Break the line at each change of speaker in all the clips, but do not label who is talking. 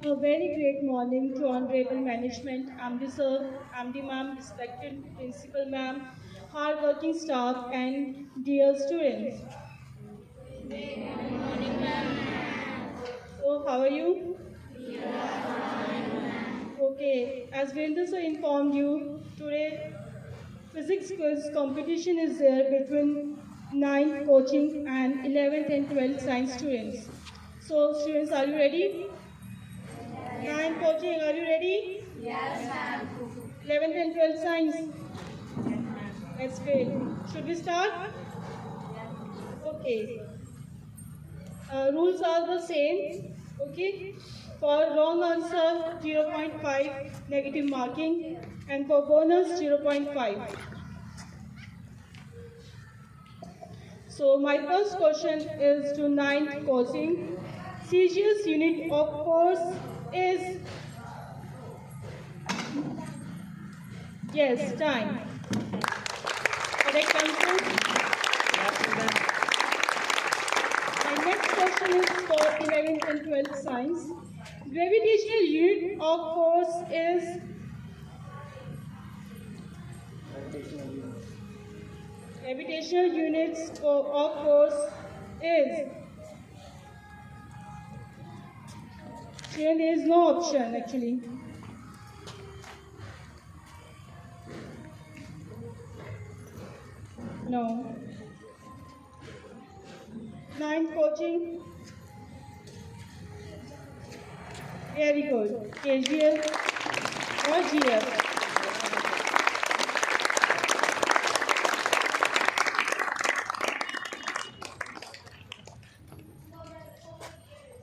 A very great morning to honorable management, MD sir, MD ma'am, respected principal ma'am, hardworking staff, and dear students. So, how are you? Okay, as Virendra sir informed you, today physics quiz competition is there between 9th coaching and 11th and 12th science students. So, students, are you ready? 9th coaching, are you ready? 11th and 12th science. That's great. Should we start? Okay. Rules are the same. Okay. For wrong answer, 0.5 negative marking, and for bonus, 0.5. So my first question is to 9th coaching. CGS unit of force is, yes, time. Correct answer. My next question is for 11th and 12th science. Gravitational unit of force is, gravitational units of force is, here there is no option actually. No. 9th coaching. Very good. KGL or GF.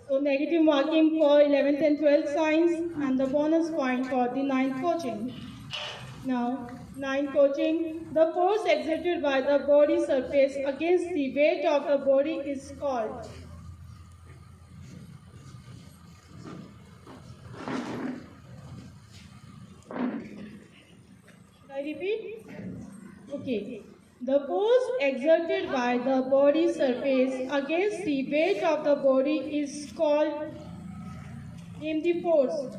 So negative marking for 11th and 12th science and the bonus point for the 9th coaching. Now, 9th coaching. The force exerted by the body surface against the weight of the body is called. Should I repeat? Okay. The force exerted by the body surface against the weight of the body is called, name the force.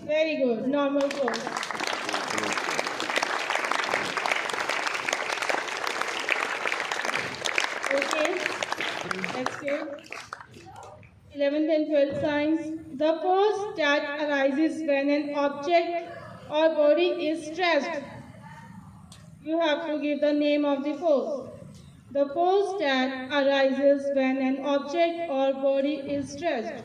Very good, normal force. Okay, next year. 11th and 12th science. The force that arises when an object or body is stressed. You have to give the name of the force. The force that arises when an object or body is stressed.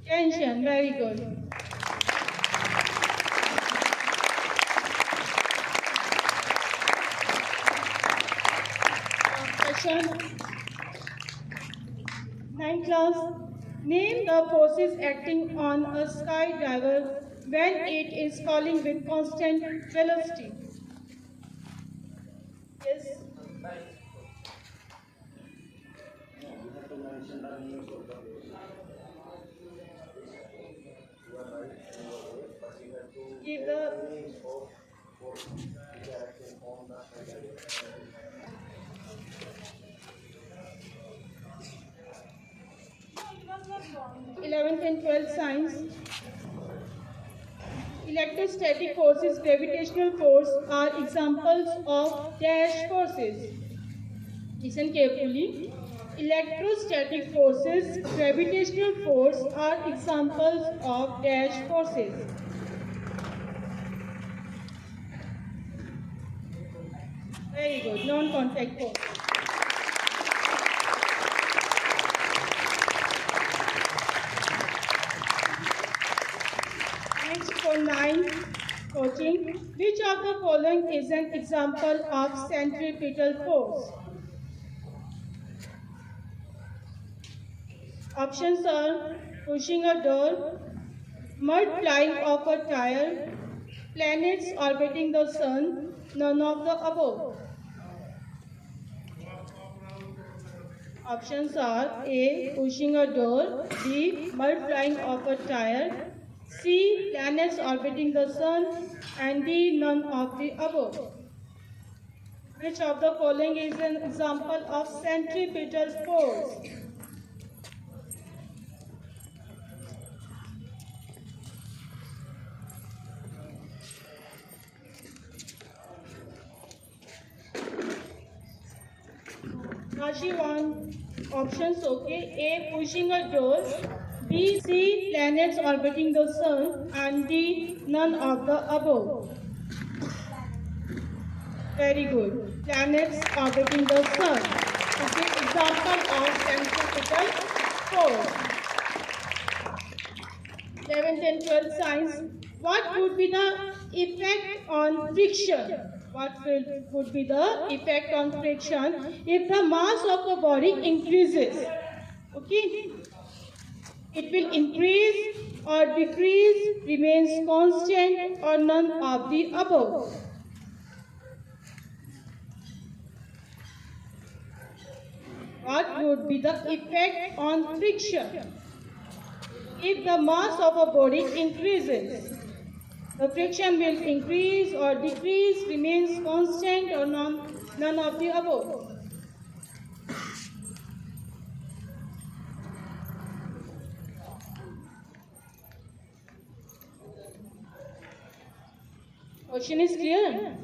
Tension, very good. Question 9th class. Name the forces acting on a skydiver when it is falling with constant velocity. Yes. Give the 11th and 12th science. Electrostatic forces, gravitational force are examples of dash forces. Listen carefully. Electrostatic forces, gravitational force are examples of dash forces. Very good, non-contact force. Next for 9 coaching. Which of the following is an example of centripetal force? Options are pushing a door, mud flying off a tire, planets orbiting the sun, none of the above. Options are A. Pushing a door, B. Mud flying off a tire, C. Planets orbiting the sun, and D. None of the above. Which of the following is an example of centripetal force? Now she wants options, okay. A. Pushing a door, B. C. Planets orbiting the sun, and D. None of the above. Very good. Planets orbiting the sun. Okay, example of centripetal force. 11th and 12th science. What would be the effect on friction? What would be the effect on friction if the mass of a body increases? Okay. It will increase or decrease, remains constant, or none of the above. What would be the effect on friction if the mass of a body increases? The friction will increase or decrease, remains constant, or none of the above. Question is clear?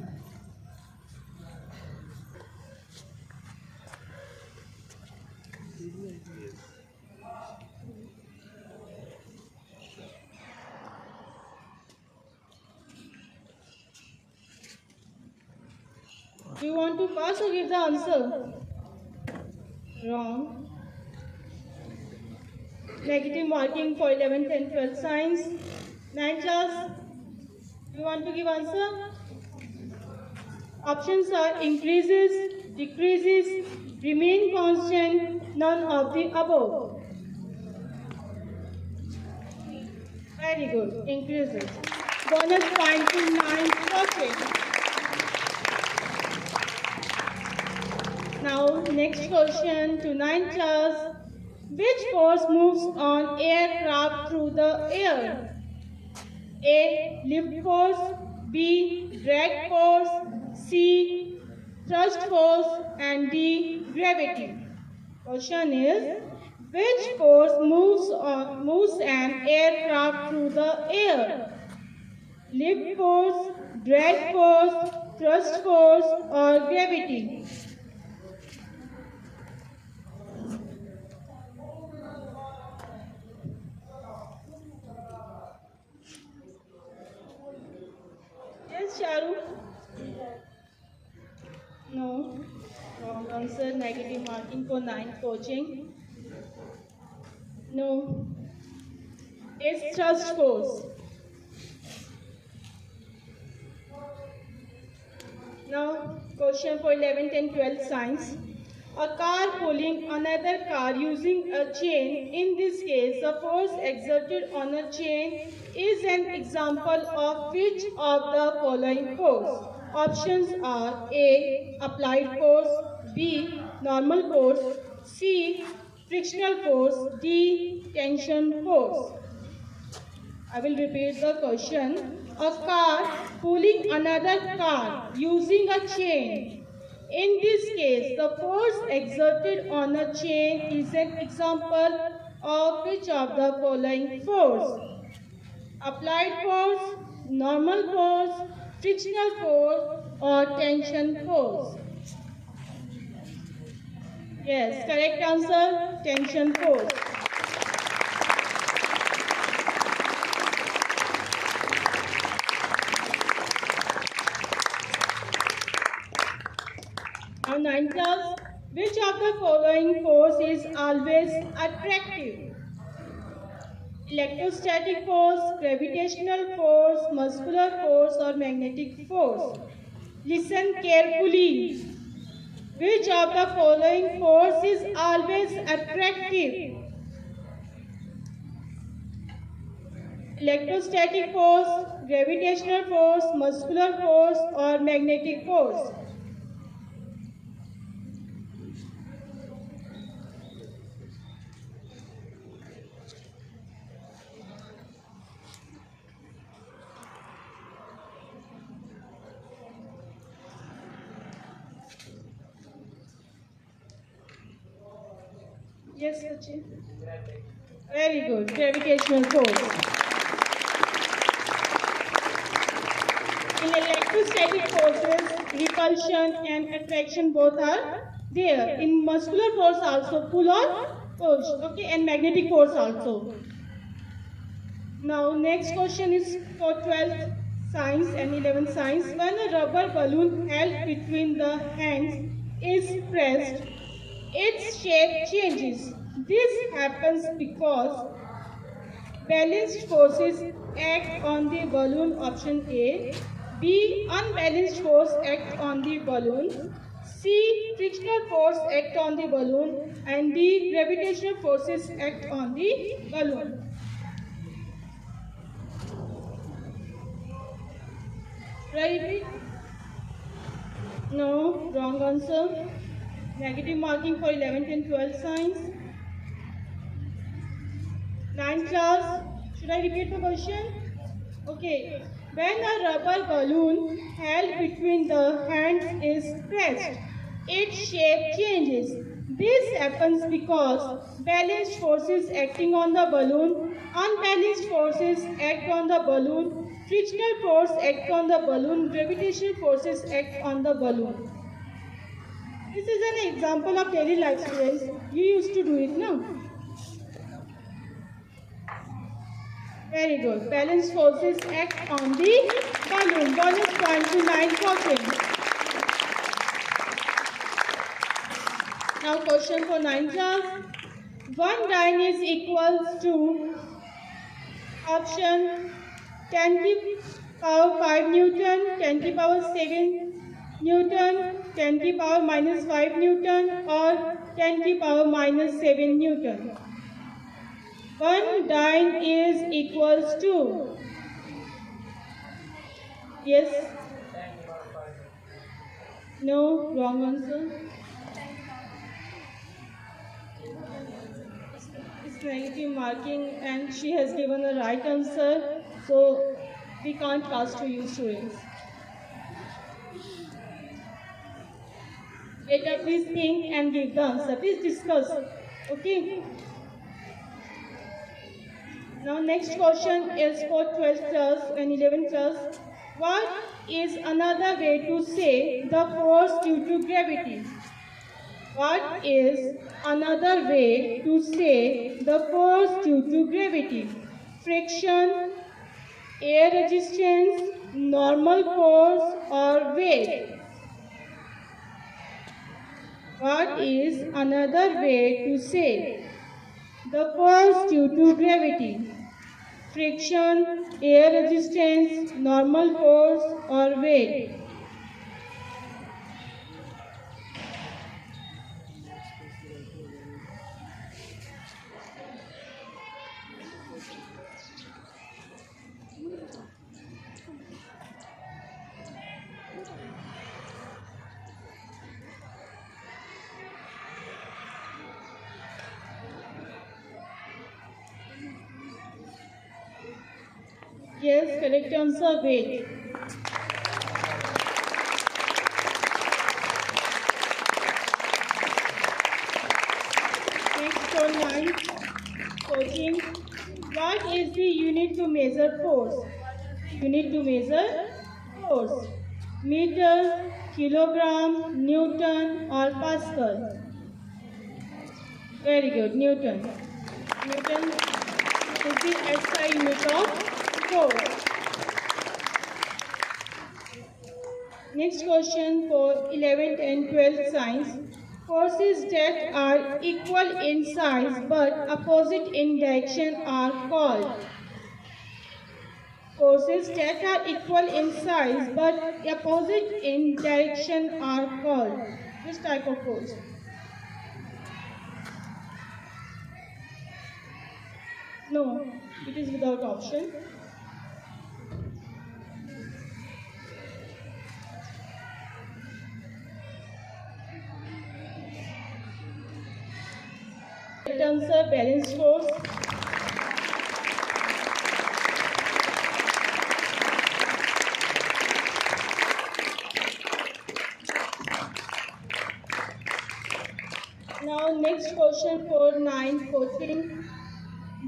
Do you want to pass or give the answer? Wrong. Negative marking for 11th and 12th science. 9th class, do you want to give answer? Options are increases, decreases, remain constant, none of the above. Very good, increases. Bonus point to 9th. Okay. Now, next question to 9th class. Which force moves on aircraft through the air? A. Lift force, B. Drag force, C. Thrust force, and D. Gravity. Question is, which force moves an aircraft through the air? Lift force, drag force, thrust force, or gravity? Yes, Charu? No. Wrong answer. Negative marking for 9th coaching. No. It's thrust force. Now, question for 11th and 12th science. A car pulling another car using a chain. In this case, the force exerted on a chain is an example of which of the following force? Options are A. Applied force, B. Normal force, C. Frictional force, D. Tension force. I will repeat the question. A car pulling another car using a chain. In this case, the force exerted on a chain is an example of which of the following force? Applied force, normal force, frictional force, or tension force? Yes, correct answer, tension force. Now, 9th class, which of the following force is always attractive? Electrostatic force, gravitational force, muscular force, or magnetic force? Listen carefully. Which of the following force is always attractive? electrostatic force, gravitational force, muscular force, or magnetic force? Yes, Sachin. Very good. Gravitational force. In electrostatic forces, repulsion and attraction both are there. In muscular force also, pull or push. Okay, and magnetic force also. Now, next question is for 12th science and 11th science. When a rubber balloon held between the hands is pressed, its shape changes. This happens because balanced forces act on the balloon, option A. B. Unbalanced force act on the balloon. C. Frictional force act on the balloon. And D. Gravitational forces act on the balloon. Right? No, wrong answer. Negative marking for 11th and 12th science. 9th class, should I repeat the question? Okay. When a rubber balloon held between the hands is pressed, its shape changes. This happens because balanced forces acting on the balloon, unbalanced forces act on the balloon, frictional force act on the balloon, gravitational forces act on the balloon. This is an example of daily life, students. You used to do it, no? Very good. Balanced forces act on the balloon. Bonus point to 9 question. Now question for 9 class. 1 dyne is equals to option 10 to the power 5 Newton, 10 to the power 7 Newton, 10 to the power minus 5 Newton, or 10 to the power minus 7 Newton. 1 dyne is equals to, yes, no, wrong answer. It's negative marking and she has given the right answer, so we can't pass to you, students. Better please think and give the answer. Please discuss. Okay. Now next question is for 12th class and 11th class. What is another way to say the force due to gravity? What is another way to say the force due to gravity? Friction, air resistance, normal force, or weight? What is another way to say the force due to gravity? Friction, air resistance, normal force, or weight? Yes, correct answer, weight. Next for 9, 14. What is the unit to measure force? Unit to measure force. Meter, kilogram, Newton, or Pascal? Very good, Newton. Newton is the SI unit of force. Next question for 11th and 12th science. Forces that are equal in size but opposite in direction are called. Forces that are equal in size but opposite in direction are called. Which type of force? No, it is without option. Correct answer, balanced force. Now next question for 9 coaching.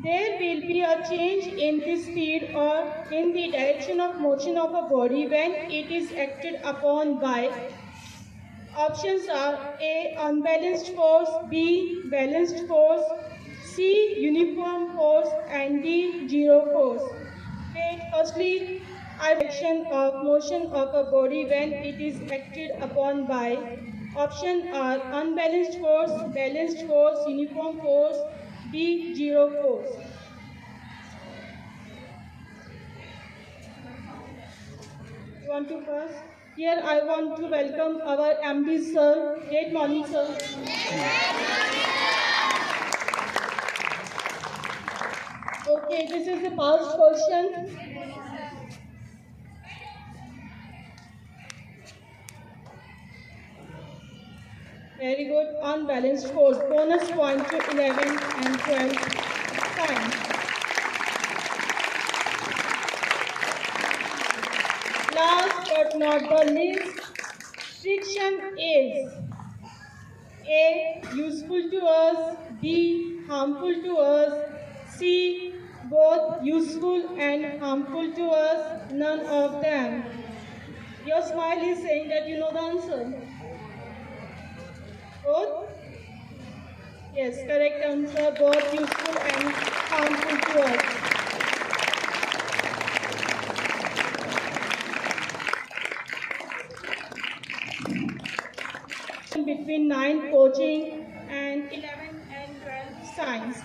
There will be a change in the speed or in the direction of motion of a body when it is acted upon by. Options are A. Unbalanced force, B. Balanced force, C. Uniform force, and D. Zero force. Wait, firstly, direction of motion of a body when it is acted upon by. Options are unbalanced force, balanced force, uniform force, D. Zero force. You want to first? Here I want to welcome our MD sir. Great morning, sir. Okay, this is the past question. Very good. Unbalanced force. Bonus point to 11 and 12. Fine. Last but not the least, friction is A. Useful to us, B. Harmful to us, C. Both useful and harmful to us, none of them. Your smile is saying that you know the answer. Both? Yes, correct answer, both useful and harmful to us. Between 9 coaching and 11 and 12 science.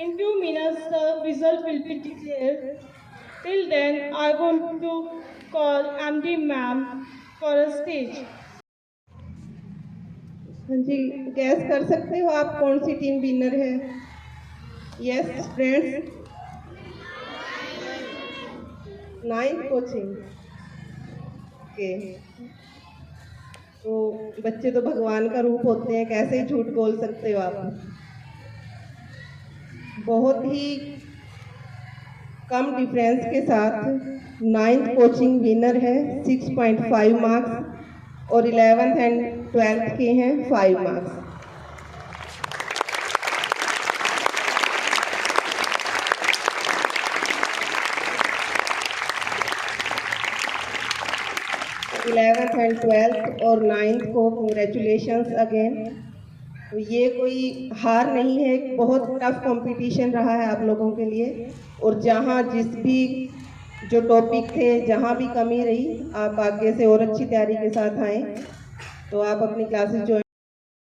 In 2 minutes, the result will be declared. Till then, I want to call MD ma'am for a stage.
हाँ जी, gas कर सकते हो आप कौन सी team winner है? Yes friends, 9 coaching. Okay, तो बच्चे तो भगवान का रूप होते हैं, कैसे ही झूठ बोल सकते हो आप? बहुत ही कम डिफरेंस के साथ 9th कोचिंग विनर है 6.5 मार्क्स और 11th एंड 12th के हैं 5 मार्क्स। इलेवेंथ एंड 12th और 9th को कंग्रेचुलेशंस अगेन। तो ये कोई हार नहीं है, बहुत टफ कंपटीशन रहा है आप लोगों के लिए। और जहाँ जिस भी जो टॉपिक थे, जहाँ भी कमी रही, आप आगे से और अच्छी तैयारी के साथ आएँ। तो आप अपनी क्लासेस ज्वाइन